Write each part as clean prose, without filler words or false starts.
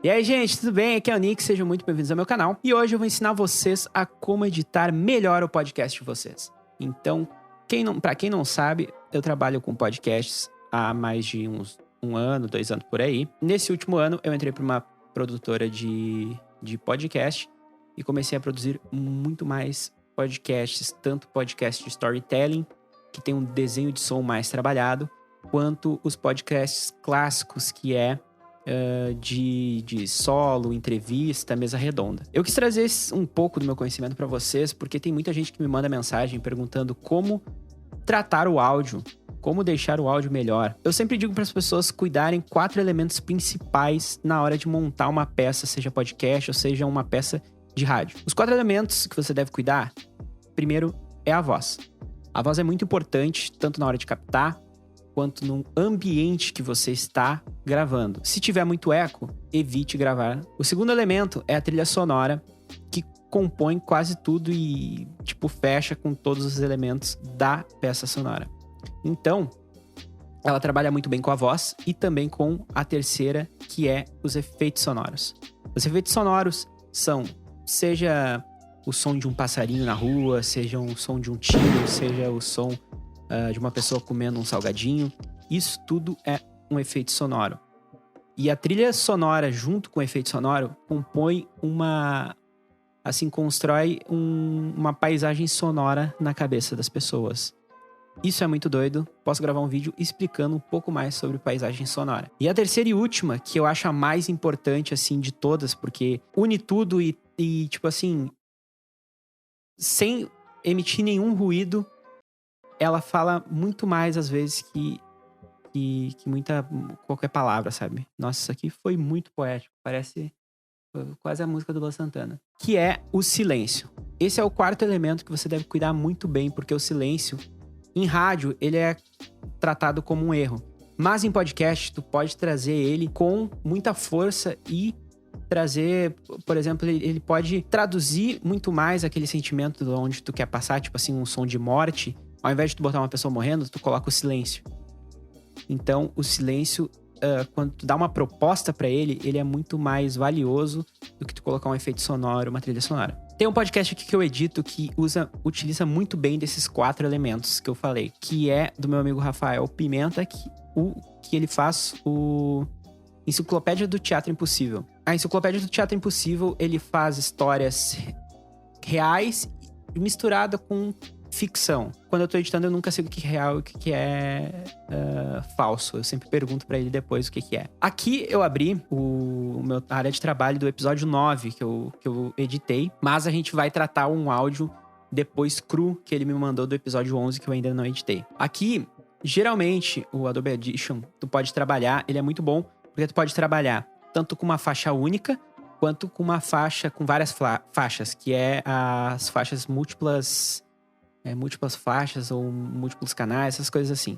E aí, gente, tudo bem? Aqui é o Nick, sejam muito bem-vindos ao meu canal. E hoje eu vou ensinar vocês a como editar melhor o podcast de vocês. Então, pra quem não sabe, eu trabalho com podcasts há mais de um ano, 2 anos por aí. Nesse último ano, eu entrei para uma produtora de podcast e comecei a produzir muito mais podcasts, tanto podcast de storytelling, que tem um desenho de som mais trabalhado, quanto os podcasts clássicos, que é de solo, entrevista, mesa redonda. Eu quis trazer um pouco do meu conhecimento para vocês, porque tem muita gente que me manda mensagem perguntando como tratar o áudio, como deixar o áudio melhor. Eu sempre digo para as pessoas cuidarem 4 elementos principais na hora de montar uma peça, seja podcast ou seja uma peça de rádio. Os 4 elementos que você deve cuidar, primeiro é a voz. A voz é muito importante, tanto na hora de captar, quanto no ambiente que você está gravando. Se tiver muito eco, evite gravar. O segundo elemento é a trilha sonora, que compõe quase tudo e, fecha com todos os elementos da peça sonora. Então, ela trabalha muito bem com a voz e também com a terceira, que é os efeitos sonoros. Os efeitos sonoros são, seja o som de um passarinho na rua, seja o som de um tiro, seja o som de uma pessoa comendo um salgadinho. Isso tudo é um efeito sonoro. E a trilha sonora, junto com o efeito sonoro, compõe constrói uma paisagem sonora na cabeça das pessoas. Isso é muito doido. Posso gravar um vídeo explicando um pouco mais sobre paisagem sonora. E a terceira e última, que eu acho a mais importante, de todas, porque une tudo e sem emitir nenhum ruído, ela fala muito mais, às vezes, que qualquer palavra, sabe? Nossa, isso aqui foi muito poético. Parece quase a música do Luan Santana. Que é o silêncio. Esse é o 4º elemento que você deve cuidar muito bem, porque o silêncio, em rádio, ele é tratado como um erro. Mas em podcast, tu pode trazer ele com muita força e trazer, por exemplo, ele pode traduzir muito mais aquele sentimento de onde tu quer passar, um som de morte. Ao invés de tu botar uma pessoa morrendo, tu coloca o silêncio. Então, o silêncio, quando tu dá uma proposta pra ele, ele é muito mais valioso do que tu colocar um efeito sonoro, uma trilha sonora. Tem um podcast aqui que eu edito que utiliza muito bem desses 4 elementos que eu falei, que é do meu amigo Rafael Pimenta, que ele faz o Enciclopédia do Teatro Impossível. A Enciclopédia do Teatro Impossível, ele faz histórias reais misturada com ficção. Quando eu tô editando, eu nunca sei o que é real e o que é falso. Eu sempre pergunto pra ele depois o que é. Aqui eu abri a área de trabalho do episódio 9 que eu editei, mas a gente vai tratar um áudio depois cru que ele me mandou do episódio 11 que eu ainda não editei. Aqui, geralmente, o Adobe Audition, tu pode trabalhar, ele é muito bom, porque tu pode trabalhar tanto com uma faixa única, quanto com uma faixa com várias faixas, que é as faixas múltiplas faixas ou múltiplos canais, essas coisas assim.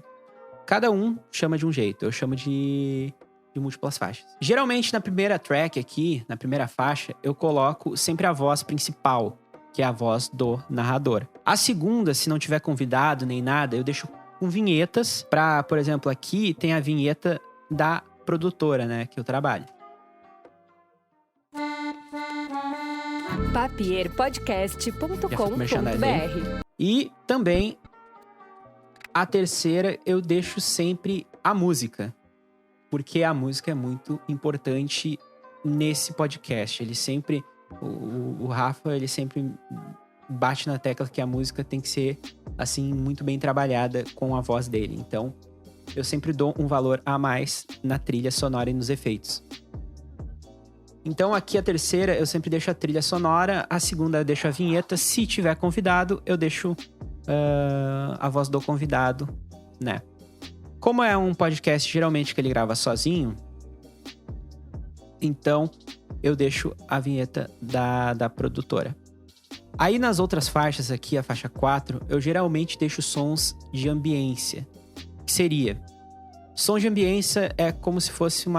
Cada um chama de um jeito. Eu chamo de múltiplas faixas. Geralmente, na primeira track aqui, na primeira faixa, eu coloco sempre a voz principal, que é a voz do narrador. A segunda, se não tiver convidado nem nada, eu deixo com vinhetas pra, por exemplo, aqui tem a vinheta da produtora, né, que eu trabalho. papierpodcast.com.br. E também, a terceira, eu deixo sempre a música. Porque a música é muito importante nesse podcast. Ele sempre... O Rafa, ele sempre bate na tecla que a música tem que ser, muito bem trabalhada com a voz dele. Então, eu sempre dou um valor a mais na trilha sonora e nos efeitos. Então, aqui a terceira, eu sempre deixo a trilha sonora. A segunda, eu deixo a vinheta. Se tiver convidado, eu deixo a voz do convidado, né? Como é um podcast, geralmente, que ele grava sozinho, então, eu deixo a vinheta da produtora. Aí, nas outras faixas aqui, a faixa 4, eu geralmente deixo sons de ambiência. Que seria... Som de ambiência é como se fosse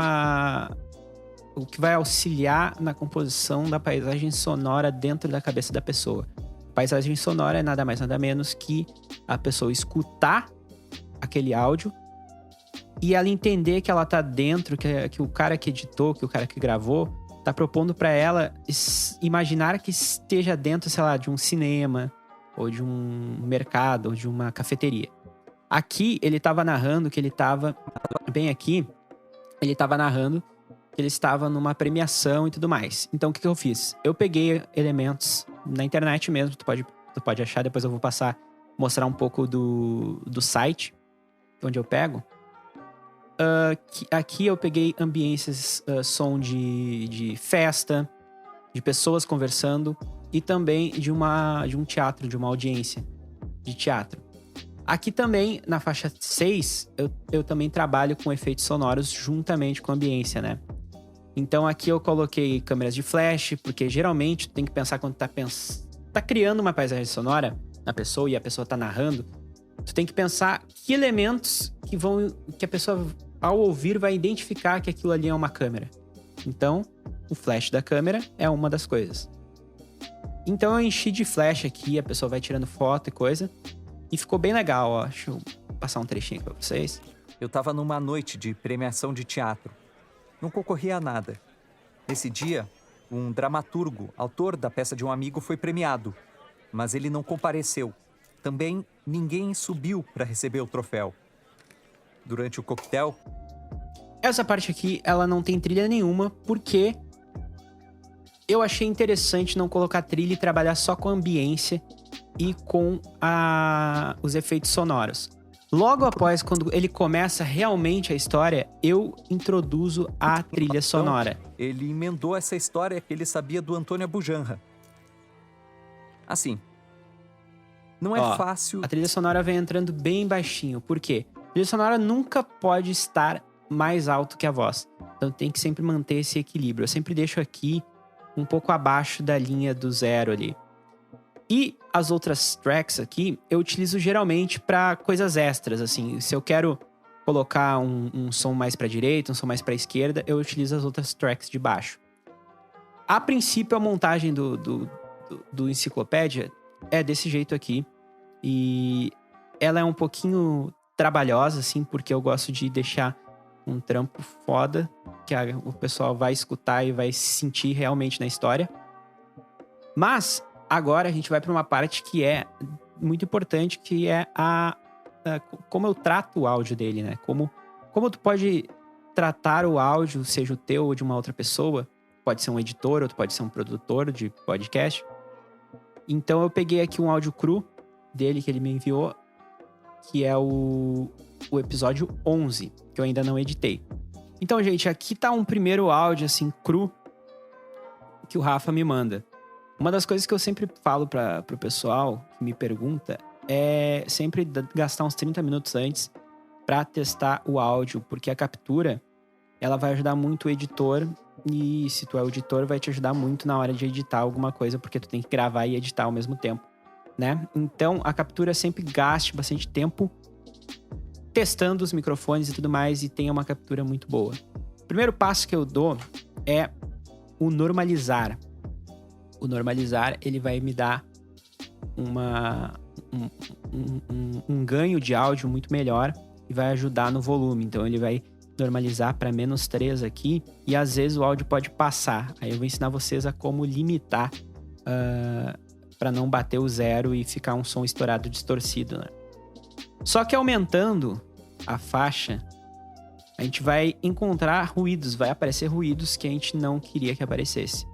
o que vai auxiliar na composição da paisagem sonora dentro da cabeça da pessoa. Paisagem sonora é nada mais nada menos que a pessoa escutar aquele áudio e ela entender que ela tá dentro, que o cara que editou, que o cara que gravou, tá propondo pra ela imaginar que esteja dentro, sei lá, de um cinema, ou de um mercado, ou de uma cafeteria. Aqui, ele tava narrando que ele tava, bem aqui, ele tava narrando que ele estava numa premiação e tudo mais. Então, o que eu fiz? Eu peguei elementos na internet mesmo, tu pode achar, depois eu vou mostrar um pouco do site, onde eu pego. Aqui eu peguei ambiências, som de festa, de pessoas conversando e também de um teatro, de uma audiência de teatro. Aqui também, na faixa 6, eu também trabalho com efeitos sonoros juntamente com a ambiência, né? Então aqui eu coloquei câmeras de flash, porque geralmente tu tem que pensar quando tá criando uma paisagem sonora na pessoa e a pessoa tá narrando, tu tem que pensar que elementos que a pessoa, ao ouvir, vai identificar que aquilo ali é uma câmera. Então, o flash da câmera é uma das coisas. Então eu enchi de flash aqui, a pessoa vai tirando foto e coisa. E ficou bem legal, ó. Deixa eu passar um trechinho aqui pra vocês. Eu tava numa noite de premiação de teatro. Não concorria a nada. Nesse dia, um dramaturgo, autor da peça de um amigo, foi premiado. Mas ele não compareceu. Também ninguém subiu para receber o troféu. Durante o coquetel... Essa parte aqui, ela não tem trilha nenhuma, porque eu achei interessante não colocar trilha e trabalhar só com a ambiência e com os efeitos sonoros. Logo após, quando ele começa realmente a história, eu introduzo a trilha sonora. Ele emendou essa história que ele sabia do Antônio Abujanra. Assim, não é fácil... A trilha sonora vem entrando bem baixinho. Por quê? A trilha sonora nunca pode estar mais alto que a voz. Então tem que sempre manter esse equilíbrio. Eu sempre deixo aqui um pouco abaixo da linha do zero ali. E as outras tracks aqui, eu utilizo geralmente para coisas extras, assim. Se eu quero colocar um som mais para direita, um som mais para esquerda, eu utilizo as outras tracks de baixo. A princípio, a montagem do Enciclopédia é desse jeito aqui. E ela é um pouquinho trabalhosa, assim, porque eu gosto de deixar um trampo foda, que o pessoal vai escutar e vai se sentir realmente na história. Mas... agora a gente vai para uma parte que é muito importante, que é como eu trato o áudio dele, né? Como tu pode tratar o áudio, seja o teu ou de uma outra pessoa. Pode ser um editor, ou tu pode ser um produtor de podcast. Então eu peguei aqui um áudio cru dele que ele me enviou, que é o episódio 11, que eu ainda não editei. Então, gente, aqui tá um primeiro áudio, assim, cru, que o Rafa me manda. Uma das coisas que eu sempre falo pro pessoal que me pergunta é sempre gastar uns 30 minutos antes para testar o áudio, porque a captura, ela vai ajudar muito o editor, e se tu é o editor, vai te ajudar muito na hora de editar alguma coisa, porque tu tem que gravar e editar ao mesmo tempo, né? Então, a captura sempre gaste bastante tempo testando os microfones e tudo mais, e tenha uma captura muito boa. O primeiro passo que eu dou é o normalizar. O normalizar, ele vai me dar um ganho de áudio muito melhor e vai ajudar no volume. Então, ele vai normalizar para -3 aqui e às vezes o áudio pode passar. Aí eu vou ensinar vocês a como limitar para não bater o zero e ficar um som estourado, distorcido, né? Só que aumentando a faixa, a gente vai encontrar ruídos, vai aparecer ruídos que a gente não queria que aparecesse.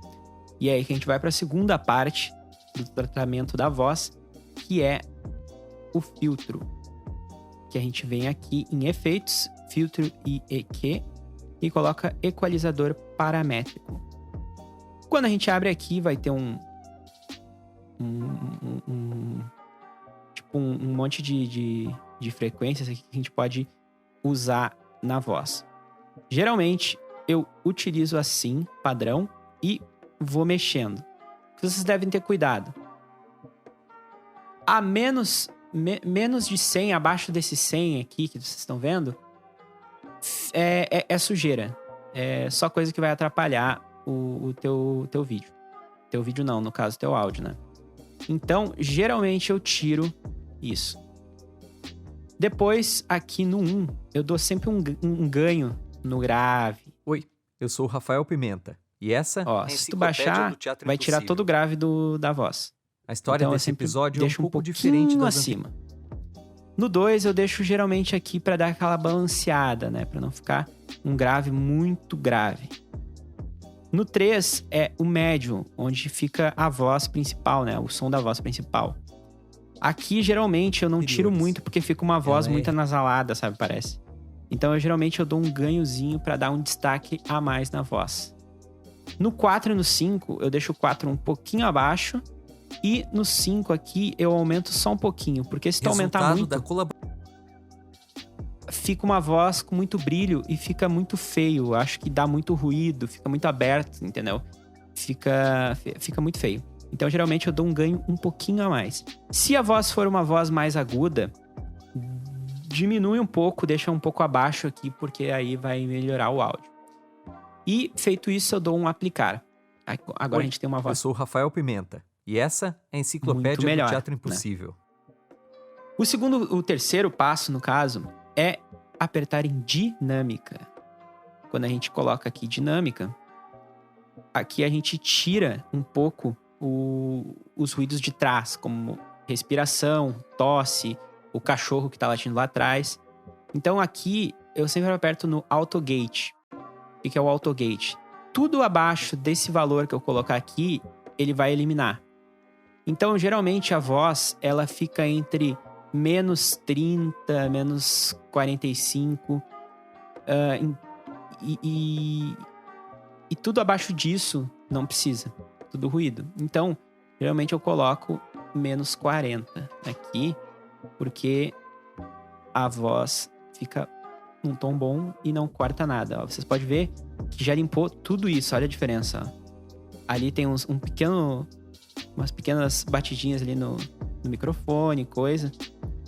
E é aí que a gente vai para a segunda parte do tratamento da voz, que é o filtro. Que a gente vem aqui em efeitos, filtro e EQ, e coloca equalizador paramétrico. Quando a gente abre aqui, vai ter um monte de frequências aqui que a gente pode usar na voz. Geralmente, eu utilizo assim, padrão, e vou mexendo. Vocês devem ter cuidado. A menos de 100, abaixo desse 100 aqui que vocês estão vendo, é sujeira. É só coisa que vai atrapalhar o teu vídeo. Teu vídeo não, no caso, teu áudio, né? Então, geralmente eu tiro isso. Depois, aqui no 1, eu dou sempre um ganho no grave. Oi, eu sou o Rafael Pimenta. E essa Ó, é a se tu Enciclopédia baixar, do Teatro vai tirar Impossível. todo o grave da voz. A história Então, eu desse sempre episódio é um deixo pouco pouquinho diferente das acima. No 2, eu deixo geralmente aqui pra dar aquela balanceada, né? Pra não ficar um grave muito grave. No 3 é o médio, onde fica a voz principal, né? O som da voz principal. Aqui, geralmente, eu não tiro Anteriores. muito porque fica uma voz Ela muito é- anasalada, sabe? Parece. Então, geralmente, eu dou um ganhozinho pra dar um destaque a mais na voz. No 4 e no 5, eu deixo o 4 um pouquinho abaixo. E no 5 aqui, eu aumento só um pouquinho. Porque se tu aumentar Resultado muito, da colaboração. fica uma voz com muito brilho e fica muito feio. Eu acho que dá muito ruído, fica muito aberto, entendeu? Fica muito feio. Então, geralmente, eu dou um ganho um pouquinho a mais. Se a voz for uma voz mais aguda, diminui um pouco, deixa um pouco abaixo aqui, porque aí vai melhorar o áudio. E, feito isso, eu dou um aplicar. Agora Oi, a gente tem uma Eu voz sou o Rafael Pimenta. E essa é a Enciclopédia muito melhor, do Teatro né? Impossível. O terceiro passo, no caso, é apertar em dinâmica. Quando a gente coloca aqui dinâmica, aqui a gente tira um pouco os ruídos de trás, como respiração, tosse, o cachorro que tá latindo lá atrás. Então aqui eu sempre aperto no Auto Gate. O que é o Auto Gate? Tudo abaixo desse valor que eu colocar aqui, ele vai eliminar. Então, geralmente, a voz, ela fica entre menos 30, menos 45. E tudo abaixo disso não precisa. Tudo ruído. Então, geralmente eu coloco menos 40 aqui, porque a voz fica num tom bom e não corta nada. Ó, vocês podem ver que já limpou tudo isso. Olha a diferença. Ó. Ali tem umas pequenas batidinhas ali no microfone, coisa.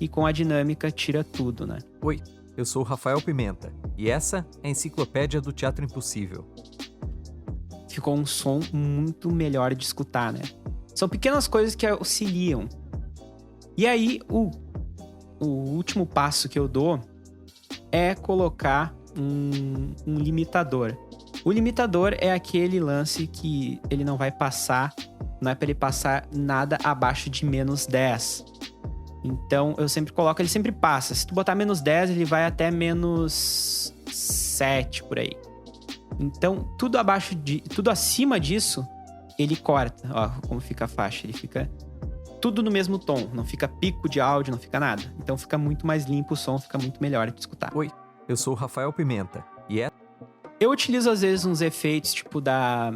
E com a dinâmica tira tudo, né? Oi, eu sou o Rafael Pimenta. E essa é a Enciclopédia do Teatro Impossível. Ficou um som muito melhor de escutar, né? São pequenas coisas que auxiliam. E aí, o último passo que eu dou é colocar um limitador. O limitador é aquele lance que ele não vai passar, não é para ele passar nada abaixo de menos 10. Então, eu sempre coloco, ele sempre passa. Se tu botar menos 10, ele vai até menos 7, por aí. Então, tudo acima disso, ele corta. Ó, como fica a faixa. Ele fica tudo no mesmo tom. Não fica pico de áudio, não fica nada. Então, fica muito mais limpo o som, fica muito melhor de escutar. Oi, eu sou o Rafael Pimenta. E Eu utilizo, às vezes, uns efeitos, tipo da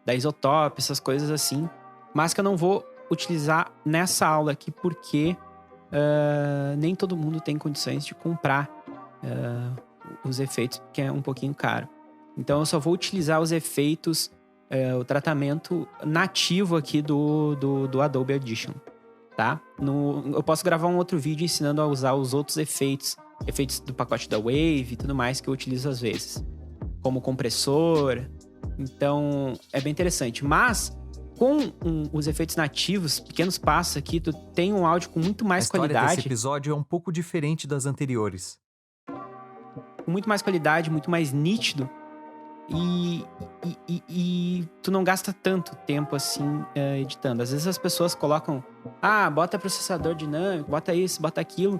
Isotope, essas coisas assim. Mas que eu não vou utilizar nessa aula aqui, porque nem todo mundo tem condições de comprar os efeitos, porque é um pouquinho caro. Então, eu só vou utilizar os efeitos, o tratamento nativo aqui do Adobe Audition, tá? Eu posso gravar um outro vídeo ensinando a usar os outros efeitos do pacote da Wave e tudo mais que eu utilizo às vezes, como compressor. Então, é bem interessante. Mas, com os efeitos nativos, pequenos passos aqui, tu tem um áudio com muito mais a história qualidade. desse episódio é um pouco diferente das anteriores. Com muito mais qualidade, muito mais nítido. E tu não gasta tanto tempo assim editando. Às vezes as pessoas colocam, bota processador dinâmico, bota isso, bota aquilo,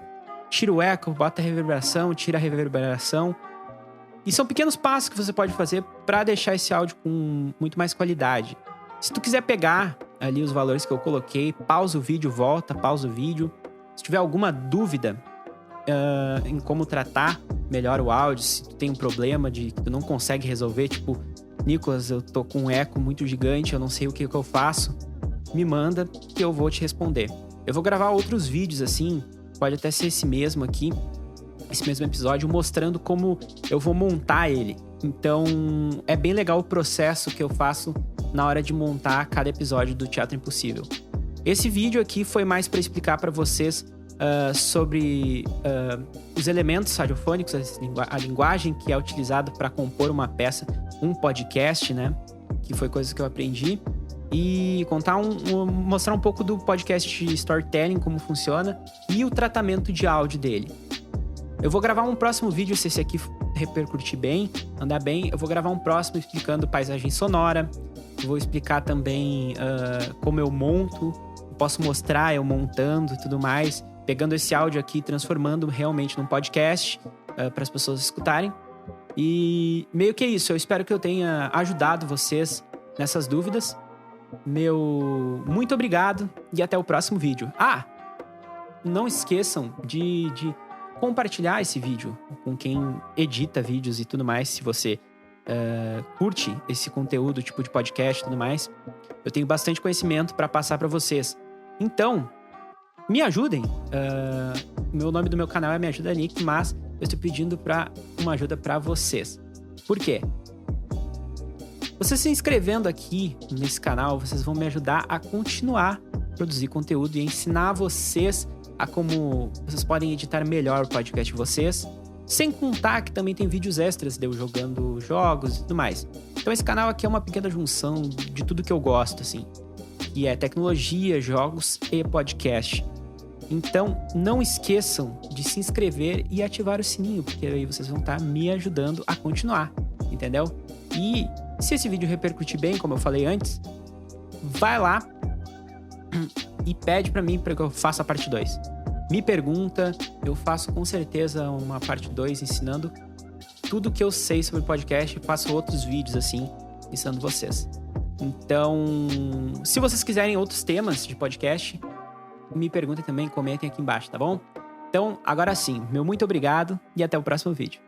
tira o eco, bota a reverberação, tira a reverberação. E são pequenos passos que você pode fazer para deixar esse áudio com muito mais qualidade. Se tu quiser pegar ali os valores que eu coloquei, pausa o vídeo, volta, pausa o vídeo. Se tiver alguma dúvida em como tratar melhor o áudio, se tu tem um problema que tu não consegue resolver, tipo, Nicolas, eu tô com um eco muito gigante, eu não sei o que eu faço, me manda que eu vou te responder. Eu vou gravar outros vídeos assim, pode até ser esse mesmo aqui, esse mesmo episódio, mostrando como eu vou montar ele. Então, é bem legal o processo que eu faço na hora de montar cada episódio do Teatro Impossível. Esse vídeo aqui foi mais para explicar para vocês sobre os elementos radiofônicos, a linguagem que é utilizada para compor uma peça, um podcast, né? Que foi coisa que eu aprendi. E mostrar um pouco do podcast Storytelling, como funciona, e o tratamento de áudio dele. Eu vou gravar um próximo vídeo, se esse aqui repercutir bem, andar bem. Eu vou gravar um próximo explicando paisagem sonora. Eu vou explicar também como eu monto. Eu posso mostrar eu montando e tudo mais. Pegando esse áudio aqui e transformando realmente num podcast para as pessoas escutarem. E meio que é isso. Eu espero que eu tenha ajudado vocês nessas dúvidas. Muito obrigado e até o próximo vídeo. Não esqueçam de compartilhar esse vídeo com quem edita vídeos e tudo mais, se você curte esse conteúdo, tipo de podcast e tudo mais. Eu tenho bastante conhecimento para passar para vocês. Então, me ajudem. O nome do meu canal é Me Ajuda Nick, mas eu estou pedindo uma ajuda para vocês. Por quê? Vocês se inscrevendo aqui nesse canal, vocês vão me ajudar a continuar a produzir conteúdo e ensinar vocês a como vocês podem editar melhor o podcast de vocês. Sem contar que também tem vídeos extras de eu jogando jogos e tudo mais. Então esse canal aqui é uma pequena junção de tudo que eu gosto, assim. Que é tecnologia, jogos e podcast. Então não esqueçam de se inscrever e ativar o sininho, porque aí vocês vão estar me ajudando a continuar, entendeu? E se esse vídeo repercutir bem, como eu falei antes, vai lá e pede pra mim para que eu faça a parte 2. Me pergunta, eu faço com certeza uma parte 2 ensinando tudo que eu sei sobre podcast e faço outros vídeos assim, ensinando vocês. Então, se vocês quiserem outros temas de podcast, me perguntem também, comentem aqui embaixo, tá bom? Então, agora sim, meu muito obrigado e até o próximo vídeo.